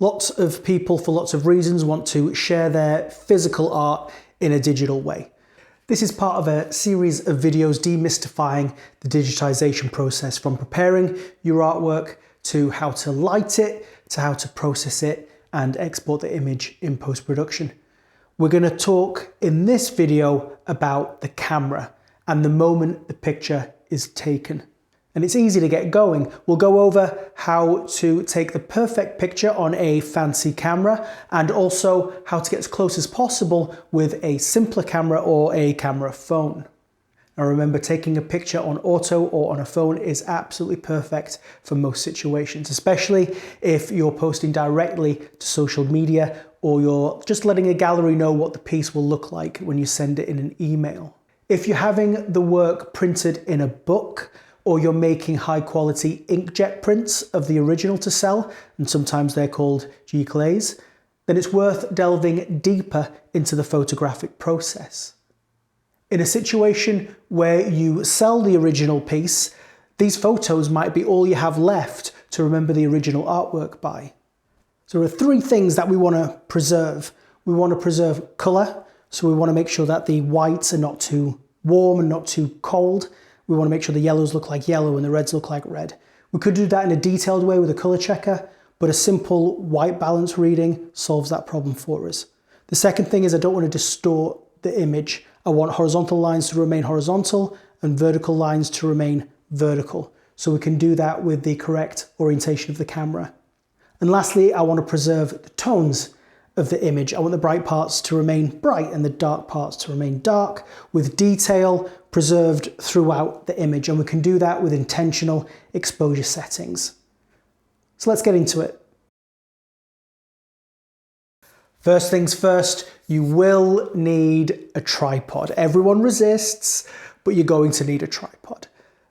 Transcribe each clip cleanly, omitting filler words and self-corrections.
Lots of people, for lots of reasons, want to share their physical art in a digital way. This is part of a series of videos demystifying the digitization process, from preparing your artwork to how to light it, to how to process it and export the image in post-production. We're going to talk in this video about the camera and the moment the picture is taken. And it's easy to get going. We'll go over how to take the perfect picture on a fancy camera and also how to get as close as possible with a simpler camera or a camera phone. Now remember, taking a picture on auto or on a phone is absolutely perfect for most situations, especially if you're posting directly to social media or you're just letting a gallery know what the piece will look like when you send it in an email. If you're having the work printed in a book, or you're making high quality inkjet prints of the original to sell, and sometimes they're called giclées, then it's worth delving deeper into the photographic process. In a situation where you sell the original piece, these photos might be all you have left to remember the original artwork by. So there are three things that we want to preserve. We want to preserve colour, so we want to make sure that the whites are not too warm and not too cold. We want to make sure the yellows look like yellow and the reds look like red. We could do that in a detailed way with a color checker, but a simple white balance reading solves that problem for us. The second thing is I don't want to distort the image. I want horizontal lines to remain horizontal and vertical lines to remain vertical. So we can do that with the correct orientation of the camera. And lastly, I want to preserve the tones of the image. I want the bright parts to remain bright and the dark parts to remain dark, with detail preserved throughout the image. And we can do that with intentional exposure settings. So let's get into it. First things first, you will need a tripod. Everyone resists, but you're going to need a tripod.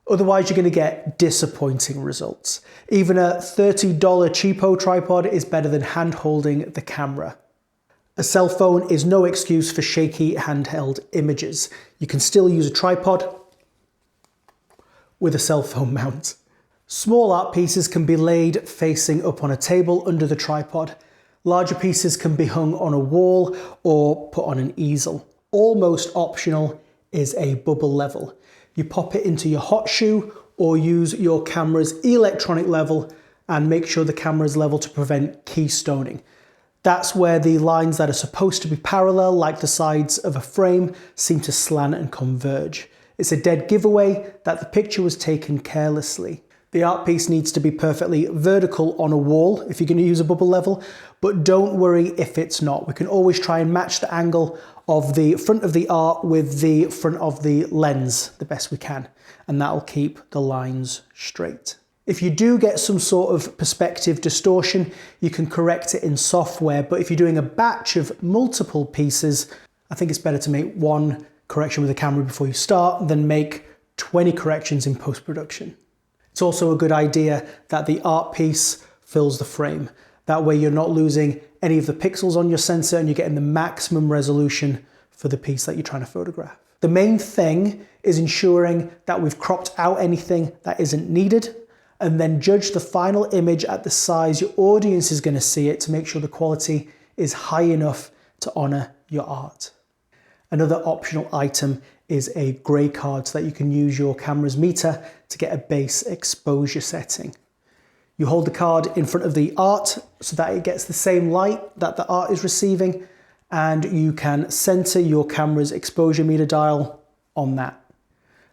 Otherwise, you're going to get disappointing results. Even a $30 cheapo tripod is better than hand-holding the camera. A cell phone is no excuse for shaky handheld images. You can still use a tripod with a cell phone mount. Small art pieces can be laid facing up on a table under the tripod. Larger pieces can be hung on a wall or put on an easel. Almost optional is a bubble level. You pop it into your hot shoe or use your camera's electronic level and make sure the camera is level to prevent keystoning. That's where the lines that are supposed to be parallel, like the sides of a frame, seem to slant and converge. It's a dead giveaway that the picture was taken carelessly. The art piece needs to be perfectly vertical on a wall if you're going to use a bubble level, but don't worry if it's not. We can always try and match the angle of the front of the art with the front of the lens the best we can, and that'll keep the lines straight. If you do get some sort of perspective distortion, you can correct it in software, but if you're doing a batch of multiple pieces, I think it's better to make one correction with the camera before you start than make 20 corrections in post-production. It's also a good idea that the art piece fills the frame. That way you're not losing any of the pixels on your sensor and you're getting the maximum resolution for the piece that you're trying to photograph. The main thing is ensuring that we've cropped out anything that isn't needed, and then judge the final image at the size your audience is going to see it to make sure the quality is high enough to honor your art. Another optional item is a gray card so that you can use your camera's meter to get a base exposure setting. You hold the card in front of the art so that it gets the same light that the art is receiving, and you can center your camera's exposure meter dial on that.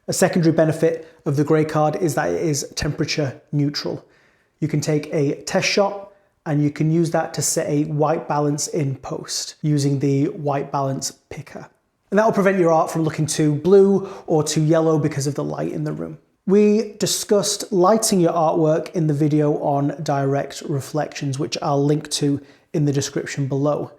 A secondary benefit of the gray card is that it is temperature neutral. You can take a test shot and you can use that to set a white balance in post using the white balance picker. And that will prevent your art from looking too blue or too yellow because of the light in the room. We discussed lighting your artwork in the video on direct reflections, which I'll link to in the description below.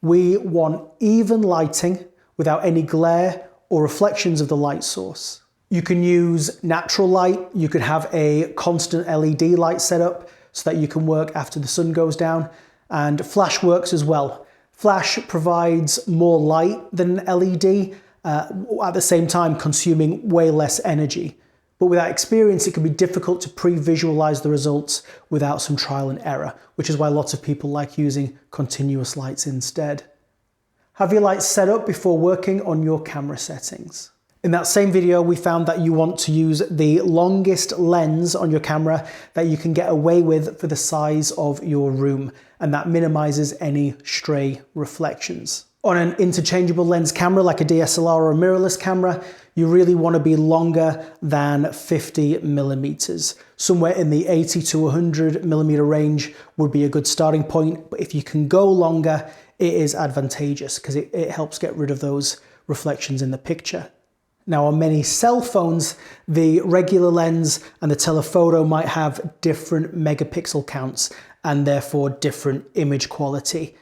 We want even lighting without any glare or reflections of the light source. You can use natural light. You could have a constant LED light set up so that you can work after the sun goes down, and flash works as well. Flash provides more light than LED, at the same time consuming way less energy. But without experience, it can be difficult to pre-visualize the results without some trial and error, which is why lots of people like using continuous lights instead. Have your lights set up before working on your camera settings. In that same video, we found that you want to use the longest lens on your camera that you can get away with for the size of your room, and that minimizes any stray reflections. On an interchangeable lens camera like a DSLR or a mirrorless camera, you really want to be longer than 50 millimeters. Somewhere in the 80 to 100 millimeter range would be a good starting point, but if you can go longer, it is advantageous because it helps get rid of those reflections in the picture. Now, on many cell phones, the regular lens and the telephoto might have different megapixel counts and therefore different image quality.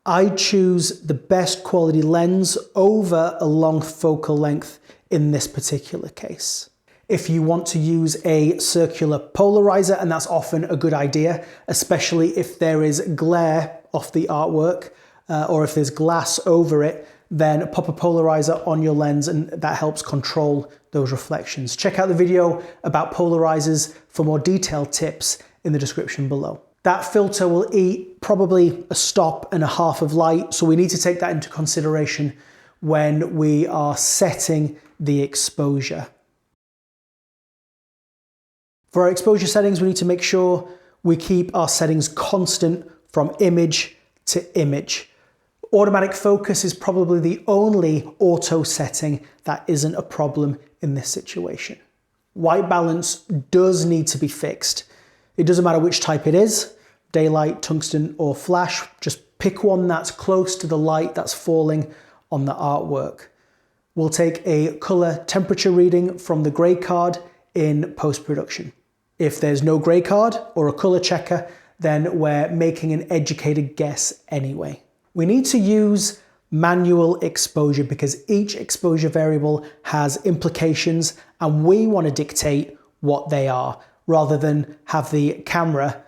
I choose the best quality lens over a long focal length in this particular case. If you want to use a circular polarizer, and that's often a good idea, especially if there is glare off the artwork or if there's glass over it, then pop a polarizer on your lens and that helps control those reflections. Check out the video about polarizers for more detailed tips in the description below. That filter will eat probably a stop and a half of light, so we need to take that into consideration when we are setting the exposure. For our exposure settings, we need to make sure we keep our settings constant from image to image. Automatic focus is probably the only auto setting that isn't a problem in this situation. White balance does need to be fixed. It doesn't matter which type it is, daylight, tungsten, or flash, just pick one that's close to the light that's falling on the artwork. We'll take a color temperature reading from the gray card in post-production. If there's no gray card or a color checker, then we're making an educated guess anyway. We need to use manual exposure because each exposure variable has implications and we want to dictate what they are rather than have the camera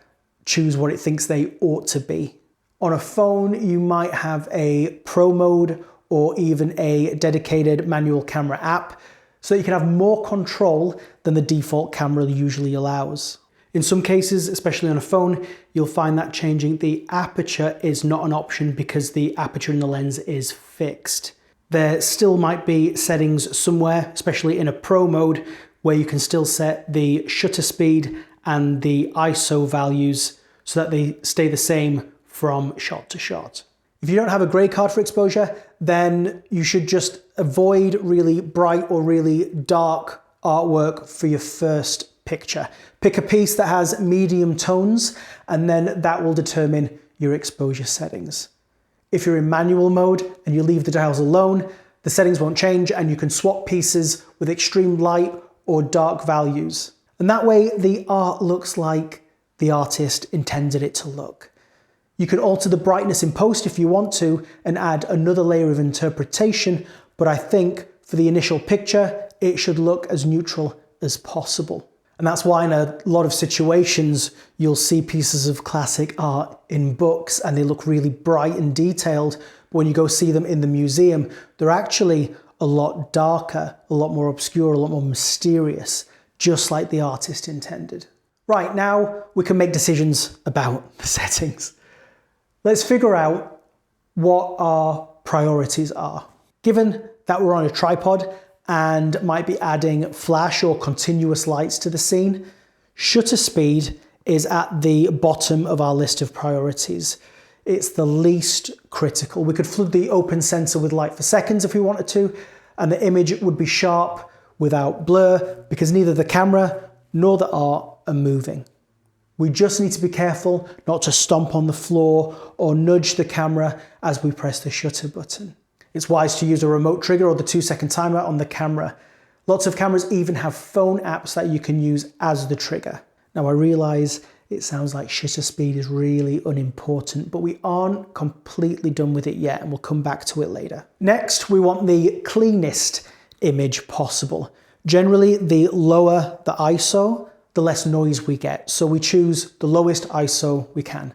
choose what it thinks they ought to be. On a phone, you might have a pro mode or even a dedicated manual camera app so that you can have more control than the default camera usually allows. In some cases, especially on a phone, you'll find that changing the aperture is not an option because the aperture in the lens is fixed. There still might be settings somewhere, especially in a pro mode, where you can still set the shutter speed and the ISO values so that they stay the same from shot to shot. If you don't have a gray card for exposure, then you should just avoid really bright or really dark artwork for your first picture. Pick a piece that has medium tones and then that will determine your exposure settings. If you're in manual mode and you leave the dials alone, the settings won't change and you can swap pieces with extreme light or dark values. And that way the art looks like the artist intended it to look. You can alter the brightness in post if you want to and add another layer of interpretation, but I think for the initial picture, it should look as neutral as possible. And that's why in a lot of situations, you'll see pieces of classic art in books and they look really bright and detailed. But when you go see them in the museum, they're actually a lot darker, a lot more obscure, a lot more mysterious, just like the artist intended. Right, now we can make decisions about the settings. Let's figure out what our priorities are. Given that we're on a tripod, and might be adding flash or continuous lights to the scene, shutter speed is at the bottom of our list of priorities. It's the least critical. We could flood the open sensor with light for seconds if we wanted to, and the image would be sharp without blur because neither the camera nor the art are moving. We just need to be careful not to stomp on the floor or nudge the camera as we press the shutter button. It's wise to use a remote trigger or the 2-second timer on the camera. Lots of cameras even have phone apps that you can use as the trigger. Now I realize it sounds like shutter speed is really unimportant, but we aren't completely done with it yet and we'll come back to it later. Next, we want the cleanest image possible. Generally, the lower the ISO, the less noise we get. So we choose the lowest ISO we can.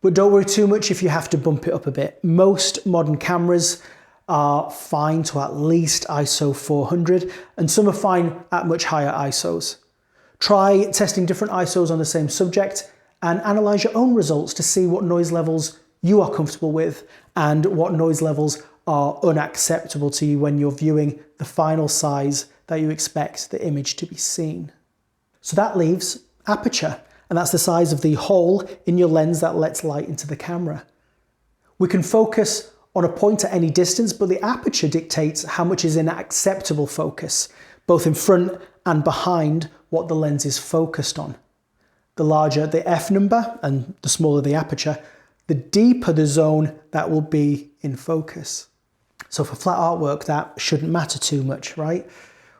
But don't worry too much if you have to bump it up a bit. Most modern cameras are fine to at least ISO 400, and some are fine at much higher ISOs. Try testing different ISOs on the same subject and analyze your own results to see what noise levels you are comfortable with and what noise levels are unacceptable to you when you're viewing the final size that you expect the image to be seen. So that leaves aperture, and that's the size of the hole in your lens that lets light into the camera. We can focus on a point at any distance, but the aperture dictates how much is in acceptable focus, both in front and behind what the lens is focused on. The larger the f number and the smaller the aperture, the deeper the zone that will be in focus. So for flat artwork, that shouldn't matter too much, right?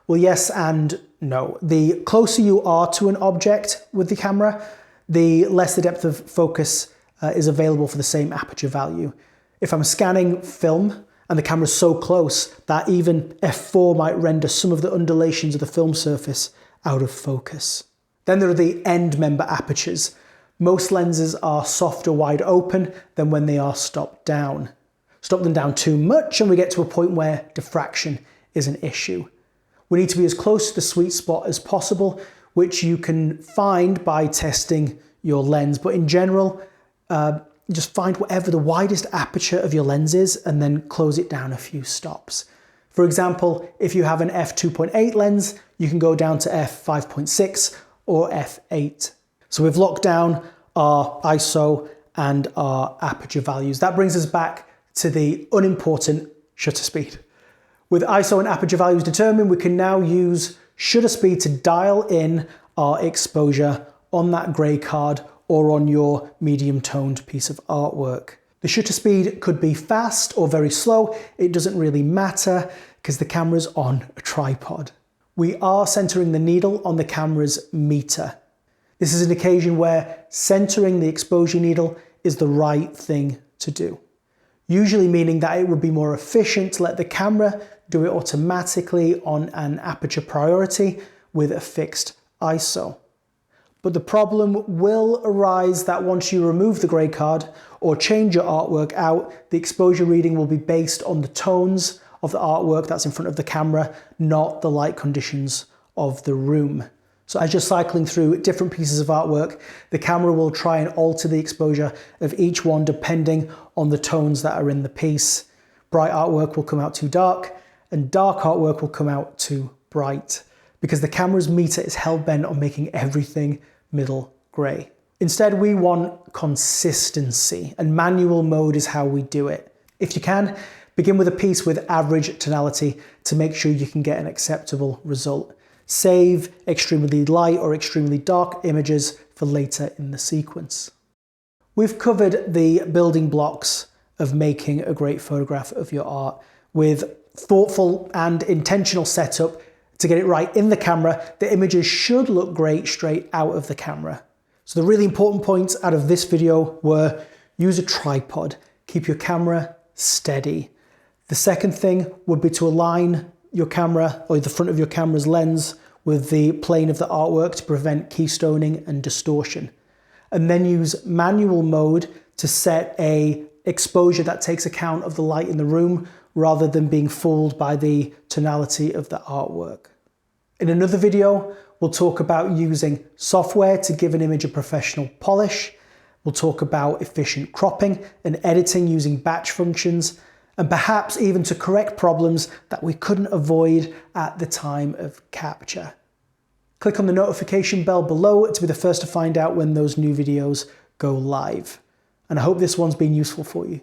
Well, yes and no. The closer you are to an object with the camera, the less the depth of focus is available for the same aperture value. If I'm scanning film and the camera's so close that even f4 might render some of the undulations of the film surface out of focus. Then there are the end member apertures. Most lenses are softer wide open than when they are stopped down. Stop them down too much and we get to a point where diffraction is an issue. We need to be as close to the sweet spot as possible, which you can find by testing your lens. But in general, just find whatever the widest aperture of your lens is and then close it down a few stops. For example, if you have an f2.8 lens, you can go down to f5.6 or f8. So we've locked down our ISO and our aperture values. That brings us back to the unimportant shutter speed. With ISO and aperture values determined, we can now use shutter speed to dial in our exposure on that grey card or on your medium toned piece of artwork. The shutter speed could be fast or very slow. It doesn't really matter because the camera's on a tripod. We are centering the needle on the camera's meter. This is an occasion where centering the exposure needle is the right thing to do. Usually meaning that it would be more efficient to let the camera do it automatically on an aperture priority with a fixed ISO. But the problem will arise that once you remove the grey card or change your artwork out, the exposure reading will be based on the tones of the artwork that's in front of the camera, not the light conditions of the room. So as you're cycling through different pieces of artwork, the camera will try and alter the exposure of each one depending on the tones that are in the piece. Bright artwork will come out too dark, and dark artwork will come out too bright, because the camera's meter is hell-bent on making everything middle grey. Instead, we want consistency, and manual mode is how we do it. If you can, begin with a piece with average tonality to make sure you can get an acceptable result. Save extremely light or extremely dark images for later in the sequence. We've covered the building blocks of making a great photograph of your art with thoughtful and intentional setup. To get it right in the camera, the images should look great straight out of the camera. So the really important points out of this video were: use a tripod, keep your camera steady. The second thing would be to align your camera or the front of your camera's lens with the plane of the artwork to prevent keystoning and distortion. And then use manual mode to set a exposure that takes account of the light in the room rather than being fooled by the tonality of the artwork. In another video, we'll talk about using software to give an image a professional polish. We'll talk about efficient cropping and editing using batch functions, and perhaps even to correct problems that we couldn't avoid at the time of capture. Click on the notification bell below to be the first to find out when those new videos go live. And I hope this one's been useful for you.